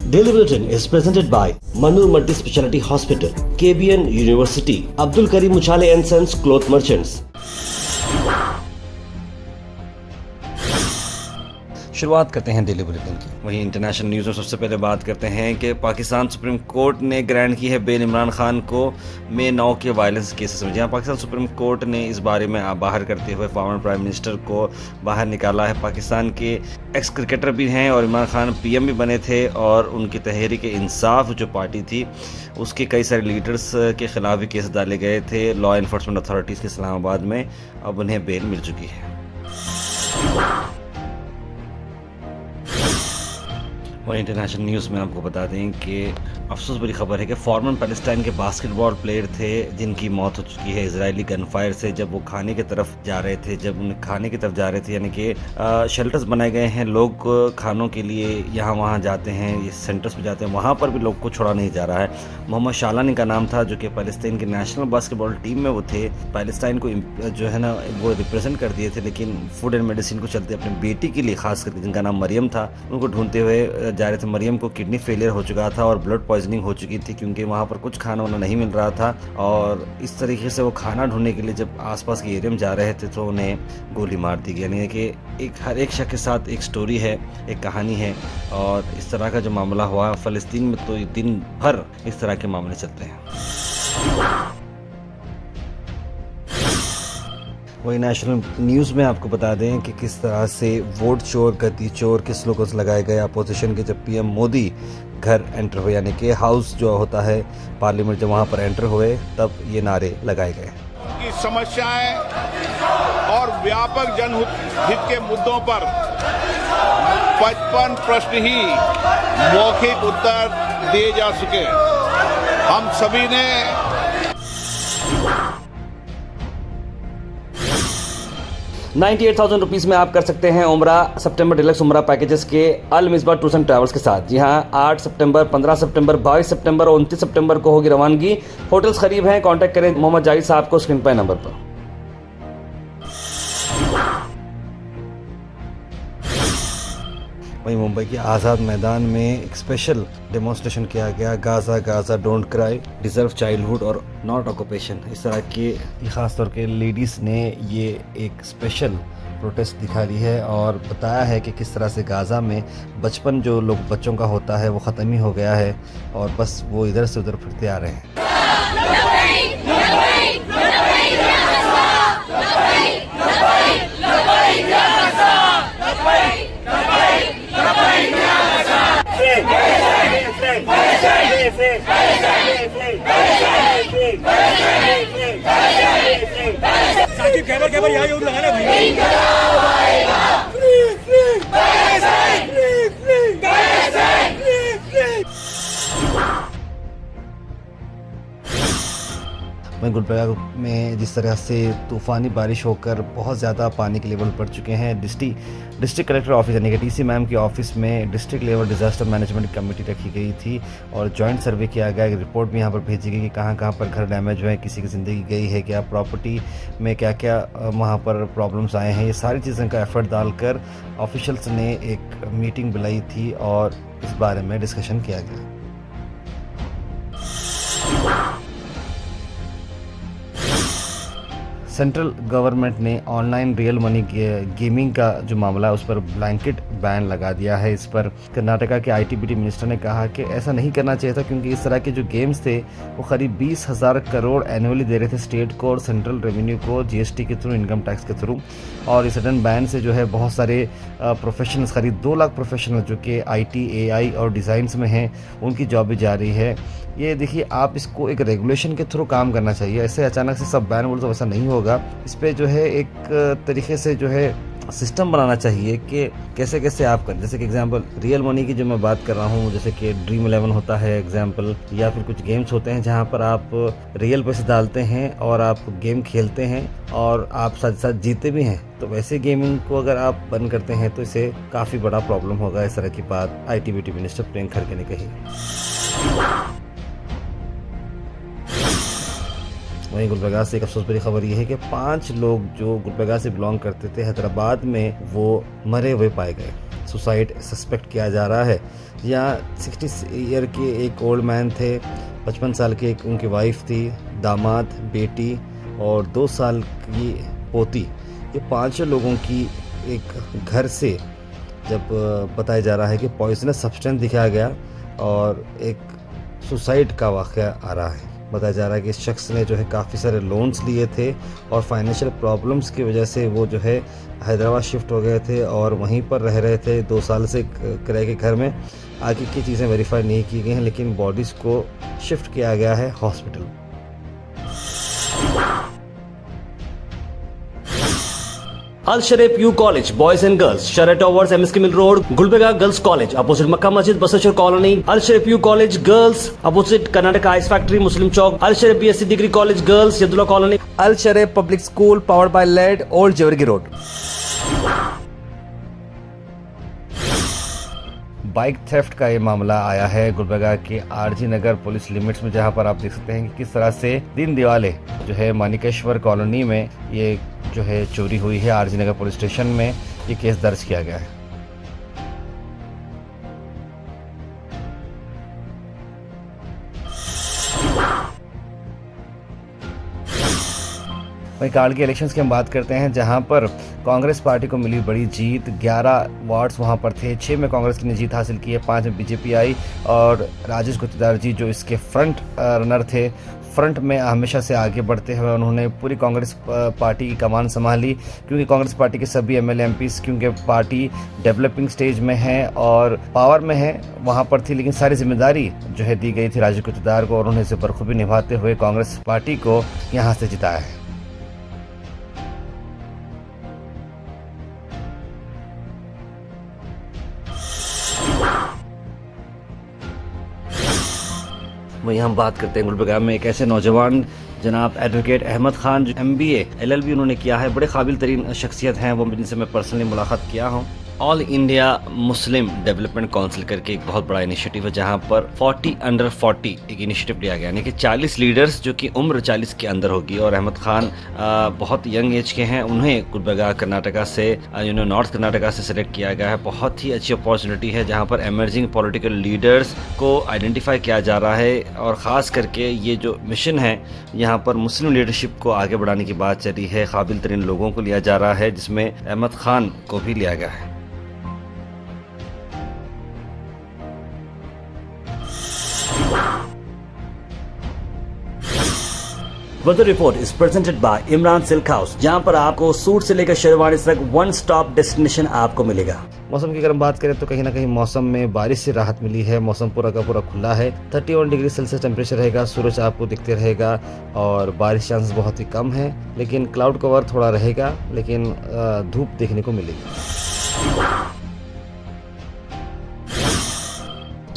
Daily Bulletin is presented by Manur Multi Speciality Hospital, KBN University, Abdul Karim Uchale and Sons Cloth Merchants. शुरुआत करते हैं daily bulletin की। वहीं international news में सबसे पहले बात करते हैं कि पाकिस्तान सुप्रीम कोर्ट ने ग्रांट की है बेल इमरान खान को मई 9 के वायलेंस केसेस में। जहां पाकिस्तान सुप्रीम कोर्ट ने इस बारे में बाहर करते हुए फॉर्मर प्राइम मिनिस्टर को बाहर निकाला है। पाकिस्तान के एक्स क्रिकेटर भी हैं और इमरान खान पीएम भी बने थे और उनकी तहरीक इंसाफ जो पार्टी थी उसके कई सारे लीडर्स के खिलाफ भी केस डाले गए थे लॉ एनफोर्समेंट अथॉरिटीज़ के इस्लामाबाद में। अब उन्हें बेल मिल चुकी है। और इंटरनेशनल न्यूज़ में आपको बता दें कि अफसोस भरी खबर है कि फॉर्मर पैलेस्टाइन के बास्केटबॉल प्लेयर थे जिनकी मौत हो चुकी है इजरायली गन फायर से, जब वो खाने की तरफ जा रहे थे। जब उन्हें खाने की तरफ जा रहे थे, यानी कि शेल्टर्स बनाए गए हैं, लोग खानों के लिए यहाँ वहाँ जाते हैं, ये सेंटर्स पे जाते हैं, वहाँ पर भी लोग को छोड़ा नहीं जा रहा है। मोहम्मद शालानी का नाम था, जो कि पैलेस्टाइन की नेशनल बास्केटबॉल टीम में वो थे। पैलेस्टाइन को जो है ना वो रिप्रेजेंट कर दिए थे, लेकिन फूड एंड मेडिसिन को चलते अपनी बेटी के लिए खास करके, जिनका नाम मरियम था, उनको ढूंढते हुए जा रहे थे। मरियम को किडनी फेलियर हो चुका था और ब्लड पॉइजनिंग हो चुकी थी क्योंकि वहाँ पर कुछ खाना वाना नहीं मिल रहा था। और इस तरीके से वो खाना ढूंढने के लिए जब आसपास के एरिया में जा रहे थे तो उन्हें गोली मार दी गई। यानी कि हर एक शख्स के साथ एक स्टोरी है, एक कहानी है। और इस तरह का जो मामला हुआ फ़लस्तीन में, तो दिन भर इस तरह के मामले चलते हैं। वही नेशनल न्यूज़ में आपको बता दें कि किस तरह से वोट चोर गद्दी चोर के स्लोगन्स लगाए गए अपोजिशन के। जब पीएम मोदी घर एंटर हुए, यानी कि हाउस जो होता है पार्लियामेंट, जब वहाँ पर एंटर हुए तब ये नारे लगाए गए। की समस्याएं और व्यापक जनहित के मुद्दों पर 55 प्रश्न ही मौखिक उत्तर दिए जा चुके। हम सभी ने 98,000 रुपीज़ में आप कर सकते हैं उम्रा सितंबर डिलक्स उम्रा पैकेजेस के अल मिसबा टूर्स एंड ट्रैवल्स के साथ। जी हाँ, 8 सितंबर, 15 सितंबर, 22 सितंबर और 29 सितंबर को होगी रवानगी। होटल्स करीब हैं। कांटेक्ट करें मोहम्मद जाहिद साहब को स्क्रीन पर नंबर पर। वहीं मुंबई के आज़ाद मैदान में एक स्पेशल डेमोन्स्ट्रेशन किया गया। Gaza Gaza don't cry, deserve childhood और नॉट ऑक्यूपेशन। इस तरह के ख़ासतौर के लेडीज़ ने ये एक स्पेशल प्रोटेस्ट दिखा दी है और बताया है कि किस तरह से गाज़ा में बचपन जो लोग बच्चों का होता है वो ख़त्म ही हो गया है और बस वो इधर से उधर फिरते आ रहे हैं। केवल यहाँ यूँ लगाना भाई। गुलबर्गा में जिस तरह से तूफ़ानी बारिश होकर बहुत ज़्यादा पानी के लेवल बढ़ चुके हैं। डिस्ट्रिक्ट कलेक्टर ऑफिस यानी कि डीसी मैम के ऑफिस में district level disaster management committee रखी गई थी और जॉइंट सर्वे किया गया। एक रिपोर्ट भी यहाँ पर भेजी गई कि कहाँ पर घर डैमेज हुए हैं, किसी की ज़िंदगी गई है क्या, प्रॉपर्टी में क्या क्या वहाँ पर प्रॉब्लम्स आए हैं। ये सारी चीज़ों का एफर्ट डालकर ऑफिशल्स ने एक मीटिंग बुलाई थी और इस बारे में डिस्कशन किया गया। सेंट्रल गवर्नमेंट ने ऑनलाइन रियल मनी गेमिंग का जो मामला है उस पर ब्लैंकेट बैन लगा दिया है। इस पर कर्नाटका के आईटी-बीटी मिनिस्टर ने कहा कि ऐसा नहीं करना चाहिए था क्योंकि इस तरह के जो गेम्स थे वो करीब 20,000 करोड़ एनुअली दे रहे थे स्टेट को और सेंट्रल रेवेन्यू को जीएसटी के थ्रू, इनकम टैक्स के थ्रू। और इस सडन बैन से जो है बहुत सारे प्रोफेशनल्स, करीब 2 लाख प्रोफेशनल जो कि आईटी, एआई और डिज़ाइंस में हैं, उनकी जॉब भी जा रही है। ये देखिए, आप इसको एक रेगुलेशन के थ्रू काम करना चाहिए। ऐसे अचानक से सब बैन बोल तो वैसा नहीं होगा। इस पे जो है एक तरीके से जो है सिस्टम बनाना चाहिए कि कैसे कैसे आप करें। जैसे कि एग्जांपल रियल मनी की जो मैं बात कर रहा हूँ, जैसे कि ड्रीम 11 होता है एग्जांपल, या फिर कुछ गेम्स होते हैं जहाँ पर आप रियल पैसे डालते हैं और आप गेम खेलते हैं और आप साथ साथ जीते भी हैं। तो वैसे गेमिंग को अगर आप बंद करते हैं तो इसे काफ़ी बड़ा प्रॉब्लम होगा। इस तरह की बात आईटी-बीटी मिनिस्टर प्रियंक खड़गे ने कही। वहीं गुलबर्गा से एक अफसोस भरी खबर यह है कि 5 लोग जो गुलबर्गा से बिलोंग करते थे हैदराबाद में, वो मरे हुए पाए गए। सुसाइड सस्पेक्ट किया जा रहा है। यहाँ 60 ईयर के एक ओल्ड मैन थे, 55 साल की एक उनकी वाइफ थी, दामाद, बेटी और 2 साल की पोती, ये 5 लोगों की एक घर से जब बताया जा रहा है कि पॉइजनस सब्सटेंस दिखाया गया और एक सुसाइड का वाक़या आ रहा है। बताया जा रहा है कि इस शख्स ने जो है काफ़ी सारे लोन्स लिए थे और फाइनेंशियल प्रॉब्लम्स की वजह से वो जो है हैदराबाद शिफ्ट हो गए थे और वहीं पर रह रहे थे 2 साल से किराए के घर में। आगे की चीज़ें वेरीफाई नहीं की गई हैं, लेकिन बॉडीज़ को शिफ्ट किया गया है hospital. Al Sharif U college boys and girls, Sharay towers, MSK mill road, Gulbarga girls college opposite Makka Masjid, Basaveshwar colony. Al Sharif U college girls opposite Karnataka ice factory, Muslim Chowk. Al Sharif BSc degree college girls, Yadullah colony. Al Sharif public school powered by लेड, old Jewargi road. Bike theft का ये मामला आया है गुलबर्गा के RG नगर police limits में, जहां पर आप देख सकते हैं कि किस तरह से दिन दिवाले जो है मानिकेश्वर कॉलोनी में ये जो है चोरी हुई है। RG नगर पुलिस स्टेशन में ये केस दर्ज किया गया है। वहीं काल के इलेक्शंस की हम बात करते हैं, जहां पर कांग्रेस पार्टी को मिली बड़ी जीत। 11 वार्ड्स वहां पर थे, 6 में कांग्रेस ने जीत हासिल की है, 5 में बीजेपी आई और राजेश गुत्तेदार जी जो इसके फ्रंट रनर थे, फ्रंट में हमेशा से आगे बढ़ते हुए उन्होंने पूरी कांग्रेस पार्टी की कमान संभाली, क्योंकि कांग्रेस पार्टी के सभी MLA MPs क्योंकि पार्टी डेवलपिंग स्टेज में है और पावर में है वहां पर थी, लेकिन सारी जिम्मेदारी जो है दी गई थी राजेश गुत्तेदार को और उन्होंने इसे बखूबी निभाते हुए कांग्रेस पार्टी को यहाँ से जिताया है। वहीं हम बात करते हैं गुलबर्गा में एक ऐसे नौजवान जनाब एडवोकेट अहमद खान, जो MBA LLB उन्होंने किया है, बड़े काबिल तरीन शख्सियत हैं वो, जिनसे मैं पर्सनली मुलाकात किया हूँ। All India Muslim development council करके एक बहुत बड़ा इनिशिएटिव है, जहां पर 40 अंडर 40 एक इनिशिएटिव लिया गया, यानी कि 40 लीडर्स जो कि उम्र 40 के अंदर होगी। और अहमद खान बहुत यंग एज के हैं, उन्हें गुलबर्गा कर्नाटका से नॉर्थ कर्नाटका से सिलेक्ट किया गया है। बहुत ही अच्छी अपॉर्चुनिटी है जहां पर एमर्जिंग पॉलिटिकल लीडर्स को आइडेंटिफाई किया जा रहा है और ख़ास करके ये जो मिशन है यहाँ पर मुस्लिम लीडरशिप को आगे बढ़ाने की बात चली है। काबिल तरीन लोगों को लिया जा रहा है, जिसमें अहमद खान को भी लिया गया है। Weather report is presented by Imran Silk House, जहां पर आपको सूट से लेकर शेरवानी तक वन स्टॉप डेस्टिनेशन आपको मिलेगा। मौसम की अगर हम बात करें तो कहीं ना कहीं मौसम में बारिश से राहत मिली है। मौसम पूरा का पूरा खुला है, 31 डिग्री सेल्सियस टेम्परेचर रहेगा, सूरज आपको दिखते रहेगा और बारिश चांसेस बहुत ही कम है, लेकिन क्लाउड कवर थोड़ा रहेगा, लेकिन धूप देखने को मिलेगी।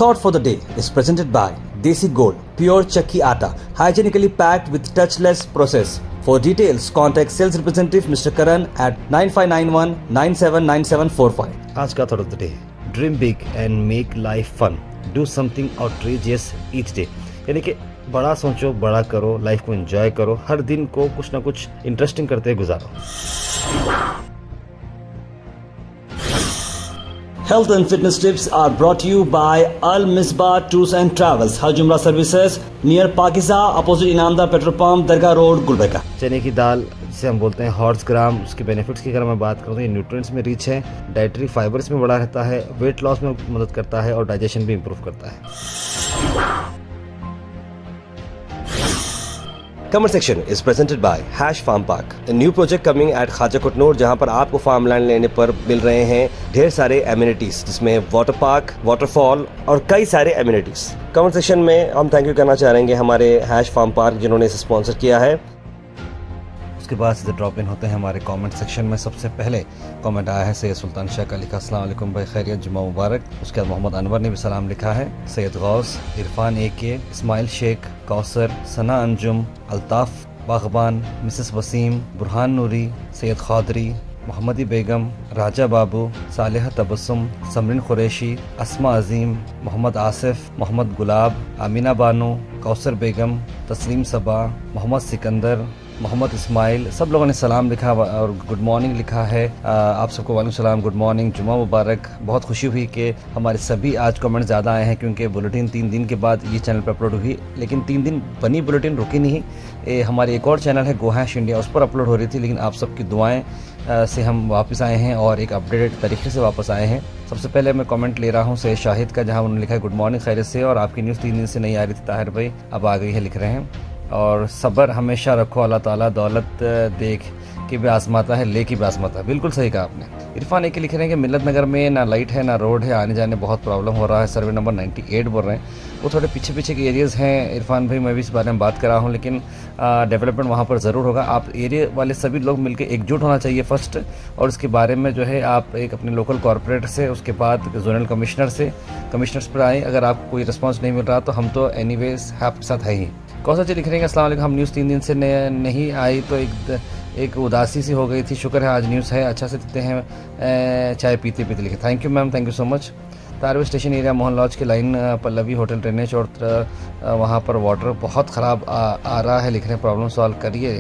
Thought for the day is presented by Desi Gold, pure chakki atta, hygienically packed with touchless process. For details, contact sales representative Mr. Karan at 9591 979745. आज का thought of the day, dream big and make life fun, do something outrageous each day, यानी कि बड़ा सोचो, बड़ा करो, life को enjoy करो, हर दिन को कुछ ना कुछ इंटरेस्टिंग करते गुजारो। Health and fitness tips are brought to you by Al Misbah Tours and Travels, Haj Umrah Services, near Pakiza, opposite Inamda Petrol Pump, Dargah Road, Gulbarga. चने की दाल जिसे हम बोलते हैं हॉर्स ग्राम, उसके बेनिफिट्स की अगर मैं बात करूँ तो ये न्यूट्रिएंट्स में रिच है, डाइटरी फाइबर्स में बड़ा रहता है, वेट लॉस में मदद करता है और डाइजेशन भी इम्प्रूव करता है। Comment section is presented by Hash Farm Park, a new project coming at खाजा कुटनूर, जहां पर आपको फार्म लैंड लेने पर मिल रहे हैं ढेर सारे एमिनिटीज, जिसमें वाटर पार्क, वाटरफॉल और कई सारे एमिनिटीज। कमेंट सेक्शन में हम थैंक यू करना चाहेंगे हमारे हैश फार्म पार्क जिन्होंने इसे स्पॉन्सर किया है। उसके बाद सीधे ड्रॉप इन होते हैं हमारे कमेंट सेक्शन में। सबसे पहले कमेंट आया है सैयद सुल्तान शाह का, लिखा अस्सलाम वालेकुम भाई, खैरियत, जुम्मा मुबारक। उसके बाद मोहम्मद अनवर ने भी सलाम लिखा है। सैयद गौस, इरफान AK, इस्माइल शेख, कौसर, सना अंजुम, अल्ताफ बागबान, मिसेस वसीम, बुरहान नूरी, सैयद खादरी, मोहम्मदी बेगम, राजा बाबू, सालेह तबस्सुम, समरिन कुरैशी, अस्मा अजीम, मोहम्मद आसिफ, मोहम्मद गुलाब, आमीना बानो, कौसर बेगम, तस्लीम सबा, मोहम्मद सिकंदर, मोहम्मद इस्माइल, सब लोगों ने सलाम लिखा और गुड मॉर्निंग लिखा है। आप सबको वालेकुम सलाम, गुड मॉर्निंग, जुम्मा मुबारक। बहुत खुशी हुई कि हमारे सभी आज कमेंट ज़्यादा आए हैं क्योंकि बुलेटिन 3 दिन के बाद ये चैनल पर अपलोड हुई, लेकिन 3 दिन बनी बुलेटिन रुकी नहीं। हमारी एक और चैनल है गोहैश इंडिया, उस पर अपलोड हो रही थी, लेकिन आप सबकी दुआएं से हम वापस आए हैं और एक अपडेटेड तरीके से वापस आए हैं। सबसे पहले मैं कमेंट ले रहा हूं सैयद शाहिद का, जहां उन्होंने लिखा है गुड मॉर्निंग, खैरियत से, और आपकी न्यूज़ 3 दिन से नहीं आ रही थी ताहिर भाई, अब आ गई है, लिख रहे हैं। और सब्र हमेशा रखो, अल्लाह ताला दौलत देख के भी आजमाता है, ले के भी आजमाता है। बिल्कुल सही कहा आपने। इरफान एक लिख रहे हैं कि मिल्लत नगर में ना लाइट है ना रोड है, आने जाने बहुत प्रॉब्लम हो रहा है। सर्वे नंबर 98 बोल रहे हैं, वो थोड़े पीछे पीछे के एरियाज़ हैं इरफान भाई, मैं भी इस बारे में बात कर रहा हूँ, लेकिन डेवलपमेंट वहाँ पर ज़रूर होगा। आप एरिया वाले सभी लोग मिलकर एकजुट होना चाहिए फर्स्ट, और इसके बारे में जो है आप एक अपने लोकल कॉरपोरेट से, उसके बाद जोनल कमिश्नर्स पर आए। अगर आपको कोई रिस्पॉन्स नहीं मिल रहा तो हम तो एनीवेज आपके साथ है ही। कौन सा चीज़ लिख रहे हैं, अस्सलाम वालेकुम, हम न्यूज़ 3 दिन से नहीं आई तो एक उदासी सी हो गई थी, शुक्र है आज न्यूज़ है, अच्छा से देते हैं चाय पीते पीते, लिखे। Thank you ma'am, thank you so much. तारवे स्टेशन एरिया मोहन लॉज की लाइन पल्लवी होटल ड्रेनेज और वहाँ पर वाटर बहुत ख़राब आ रहा है, लिख रहे हैं, प्रॉब्लम सॉल्व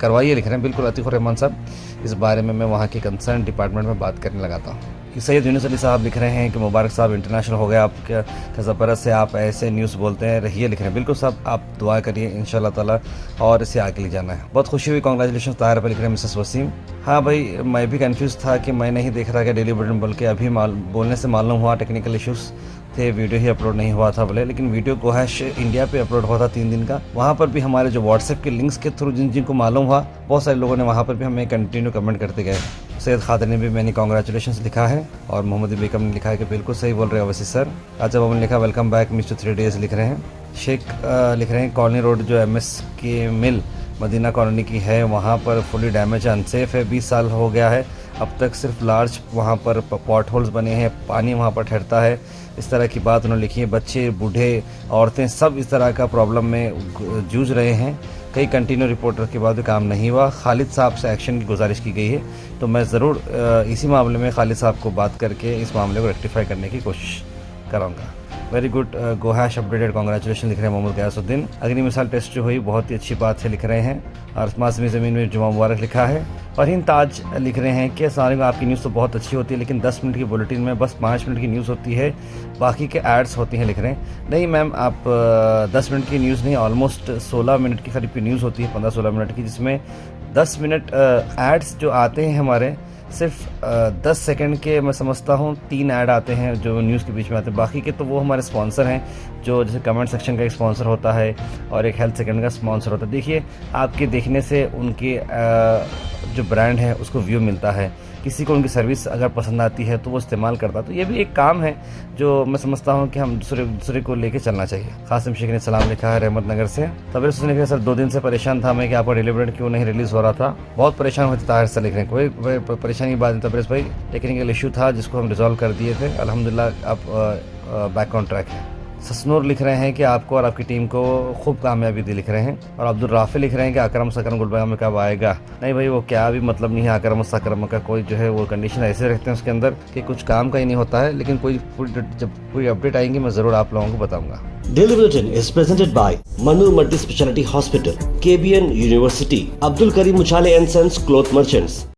करवाइए, लिख रहे हैं। बिल्कुल अतीफ़ुर रहमान साहब, इस बारे में मैं वहाँ के कंसर्न डिपार्टमेंट में बात करने लगाता हूँ। सैयद यूनुस अली साहब लिख रहे हैं कि मुबारक साहब इंटरनेशनल हो गया आपका, ज़बरदस्त से आप ऐसे न्यूज़ बोलते हैं, रहिए, लिख रहे हैं। बिल्कुल साहब, आप दुआ करिए इंशाल्लाह ताला, और इसे आगे ले जाना है। बहुत खुशी हुई, कांग्रेचुलेशन ताहिर पर, लिख रहे हैं मिसेस वसीम। हाँ भाई, मैं भी कंफ्यूज था कि मैं नहीं देख रहा कि डेली बुलेटिन बोल के, अभी बोलने से मालूम हुआ टेक्निकल इश्यूज़ थे, वीडियो ही अपलोड नहीं हुआ था बोले, लेकिन वीडियो गोहैश इंडिया पे अपलोड हुआ था 3 दिन का। वहाँ पर भी हमारे जो व्हाट्सएप के लिंक्स के थ्रू जिनको मालूम हुआ, बहुत सारे लोगों ने वहाँ पर भी हमें कंटिन्यू कमेंट करते गए। सैयद खादर ने भी मैंने कांग्रेचुलेशन लिखा है, और मोहम्मद बेगम ने लिखा है कि बिल्कुल सही बोल रहे हो वैसे सर। अच्छा बाबू ने लिखा वेलकम बैक मिस्टर 3 डेज, लिख रहे हैं। शेख लिख रहे हैं कॉलोनी रोड जो MS के मिल मदीना कॉलोनी की है, वहाँ पर फुली डैमेज अनसेफ है, 20 साल हो गया है, अब तक सिर्फ लार्ज वहाँ पर पॉट होल्स बने हैं, पानी वहाँ पर ठहरता है, इस तरह की बात उन्होंने लिखी है। बच्चे, बूढ़े, औरतें सब इस तरह का प्रॉब्लम में जूझ रहे हैं। कई कंटिन्यू रिपोर्टर के बाद भी काम नहीं हुआ। खालिद साहब से एक्शन की गुजारिश की गई है, तो मैं ज़रूर इसी मामले में खालिद साहब को बात करके इस मामले को रेक्टिफाई करने की कोशिश कराऊंगा। वेरी गुड, गोहैश अपडेटेड, कांग्रेचुलेशन, लिख रहे हैं मोहम्मद गयासुद्दीन। अग्नि मिसाल टेस्ट जो हुई बहुत ही अच्छी बात है, लिख रहे हैं। और आसमानी ज़मीन में जुमा मुबारक लिखा है। और हिंद ताज लिख रहे हैं कि अस्सलाम वालेकुम, आपकी न्यूज़ तो बहुत अच्छी होती है, लेकिन 10 मिनट की बुलेटिन में बस 5 मिनट की न्यूज़ होती है, बाकी के एड्स होती हैं, लिख रहे हैं। नहीं मैम, आप 10 मिनट की न्यूज़ नहीं, ऑलमोस्ट 16 मिनट की करीब की न्यूज़ होती है, 15-16 मिनट की, जिसमें 10 मिनट एड्स जो आते हैं हमारे, सिर्फ 10 सेकंड के मैं समझता हूँ 3 ऐड आते हैं जो न्यूज़ के बीच में आते हैं, बाकी के तो वो हमारे स्पॉन्सर हैं, जो जैसे कमेंट सेक्शन का एक स्पॉन्सर होता है और एक हेल्थ सेकंड का स्पॉन्सर होता है। देखिए, आपके देखने से उनके जो ब्रांड है उसको व्यू मिलता है, किसी को उनकी सर्विस अगर पसंद आती है तो वो इस्तेमाल करता है, तो ये भी एक काम है जो मैं समझता हूँ कि हम दूसरे को लेके चलना चाहिए। कासिम शेख ने सलाम लिखा है रहमत नगर से। तबीर सुनने के सर 2 दिन से परेशान था मैं कि आपका डिलीवरी क्यों नहीं रिलीज़ हो रहा था, बहुत परेशान होते ताहिर से, लिख रहे हैं। कोई परेशानी की बात नहीं तबरेज़ भाई, टेक्निकल इशू था जिसको हम रिजॉल्व कर दिए थे, अल्हम्दुलिल्लाह अब बैक ऑन ट्रैक है। ससनूर लिख रहे हैं कि आपको और आपकी टीम को खूब कामयाबी दी, लिख रहे हैं। और अब्दुल राफी लिख रहे हैं कि अकरम सकरम गुलबर्गा में कब आएगा। नहीं भाई, वो क्या भी मतलब नहीं है अकरम सकरम का, कोई जो है वो कंडीशन ऐसे रखते हैं उसके अंदर कि कुछ काम का ही नहीं होता है, लेकिन जब कोई अपडेट आएंगी मैं ज़रूर आप लोगों को बताऊंगा। Daily Bulletin is presented by Manu Multi Speciality Hospital, KBN University, Abdul Karim Muchale and Sons Cloth Merchants.